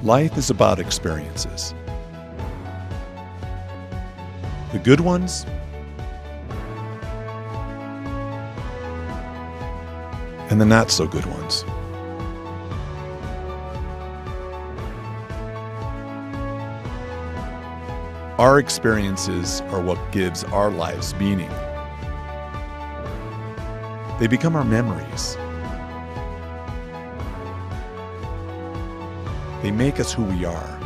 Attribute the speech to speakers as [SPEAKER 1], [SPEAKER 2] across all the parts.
[SPEAKER 1] Life is about experiences. The good ones and the not so good ones. Our experiences are what gives our lives meaning. They become our memories. They make us who we are.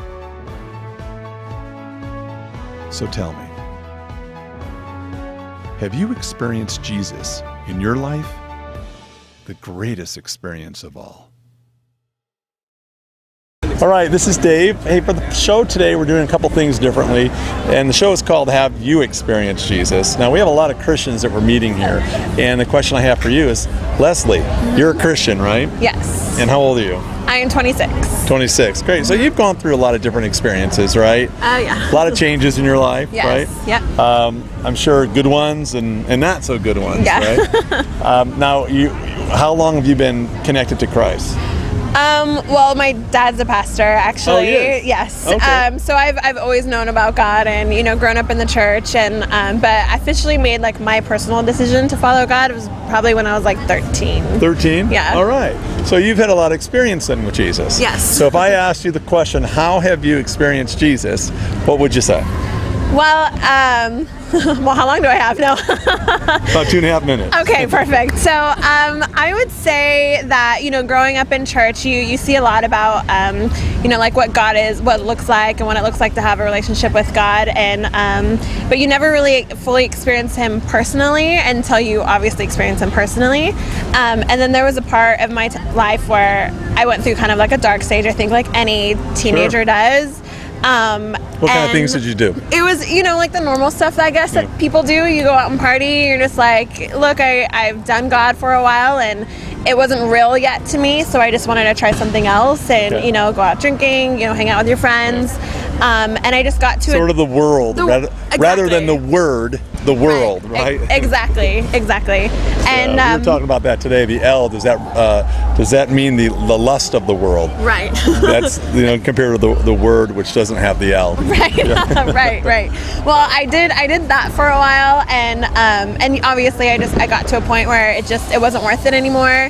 [SPEAKER 1] So tell me, have you experienced Jesus in your life? The greatest experience of all. All right, this is Dave. Hey, for the show today, we're doing a couple things differently, and the show is called Have You Experienced Jesus? Now, we have a lot of Christians that we're meeting here, and the question I have for you is, Leslie, you're a Christian, right?
[SPEAKER 2] Yes.
[SPEAKER 1] And how old are you?
[SPEAKER 2] I am 26.
[SPEAKER 1] 26. Great. So you've gone through a lot of different experiences, right?
[SPEAKER 2] Yeah.
[SPEAKER 1] A lot of changes in your life,
[SPEAKER 2] Yes.
[SPEAKER 1] right?
[SPEAKER 2] Yep.
[SPEAKER 1] I'm sure good ones and not so good ones,
[SPEAKER 2] Yeah.
[SPEAKER 1] right? Now, how long have you been connected to Christ?
[SPEAKER 2] Well, my dad's a pastor, actually.
[SPEAKER 1] Oh, he is?
[SPEAKER 2] Yes.
[SPEAKER 1] Okay.
[SPEAKER 2] So I've always known about God and, grown up in the church, and but I officially made my personal decision to follow God was probably when I was 13.
[SPEAKER 1] 13?
[SPEAKER 2] Yeah.
[SPEAKER 1] All right. So you've had a lot of experience then with Jesus.
[SPEAKER 2] Yes.
[SPEAKER 1] So if I asked you the question, how have you experienced Jesus, what would you say?
[SPEAKER 2] Well, well, how long do I have now?
[SPEAKER 1] About 2.5 minutes.
[SPEAKER 2] Okay, perfect. So I would say that, growing up in church, you see a lot about, what God is, what it looks like, and what it looks like to have a relationship with God. And but you never really fully experience Him personally until you obviously experience Him personally. And then there was a part of my life where I went through kind of like a dark stage, I think like any teenager does.
[SPEAKER 1] What kind of things did you do?
[SPEAKER 2] It was, the normal stuff, I guess, that people do. You go out and party, you're just like, look, I've done God for a while, and it wasn't real yet to me, so I just wanted to try something else and, go out drinking, hang out with your friends. And I just got to
[SPEAKER 1] sort of the world, rather than the word, the world, right?
[SPEAKER 2] Exactly. And
[SPEAKER 1] we were talking about that today. The L, does that mean the lust of the world?
[SPEAKER 2] Right.
[SPEAKER 1] That's compared to the word, which doesn't have the L.
[SPEAKER 2] Right. Right. Well, I did that for a while, and obviously I got to a point where it wasn't worth it anymore.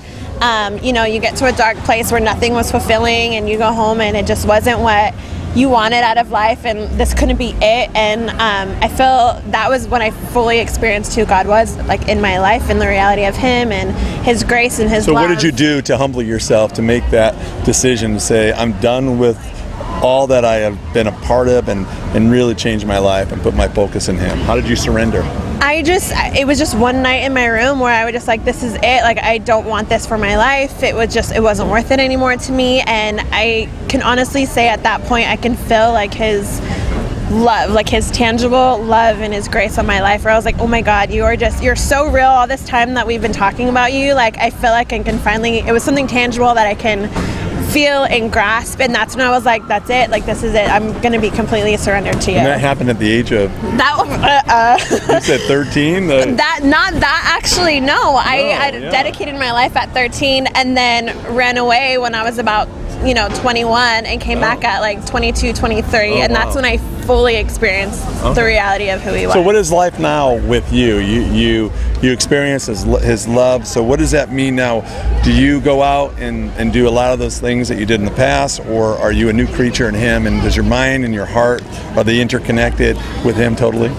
[SPEAKER 2] You get to a dark place where nothing was fulfilling, and you go home and it just wasn't what you wanted out of life, and this couldn't be it. And I feel that was when I fully experienced who God was in my life, and the reality of Him and His grace and His love.
[SPEAKER 1] So what did you do to humble yourself to make that decision to say, I'm done with all that I have been a part of, and really change my life and put my focus in Him? How did you surrender?
[SPEAKER 2] It was just one night in my room where I was just like, this is it. I don't want this for my life. It wasn't worth it anymore to me. And I can honestly say at that point, I can feel His love, His tangible love and His grace on my life, where I was like, oh my God, you're so real. All this time that we've been talking about you, I feel like I can finally, it was something tangible that I can feel and grasp, and that's when I was like, that's it, this is it, I'm gonna be completely surrendered to you.
[SPEAKER 1] And that happened at the age of you said 13?
[SPEAKER 2] Not that actually, no. I dedicated my life at 13 and then ran away when I was about 21 and came back at 22, 23, and that's when I fully experienced the reality of who He was.
[SPEAKER 1] So what is life now with you? You experience his love, so what does that mean now? Do you go out and do a lot of those things that you did in the past, or are you a new creature in Him, and does your mind and your heart, are they interconnected with Him totally?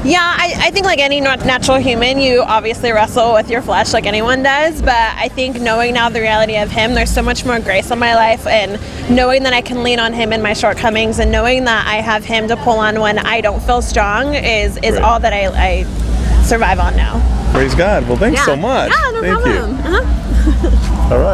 [SPEAKER 2] Yeah, I think like any natural human, you obviously wrestle with your flesh like anyone does, but I think knowing now the reality of Him, there's so much more grace on my life, and knowing that I can lean on Him in my shortcomings, and knowing that I have Him to pull on when I don't feel strong is all that I survive on now.
[SPEAKER 1] Praise God. Well, thanks so much.
[SPEAKER 2] Yeah, no
[SPEAKER 1] Thank
[SPEAKER 2] problem.
[SPEAKER 1] you. All right.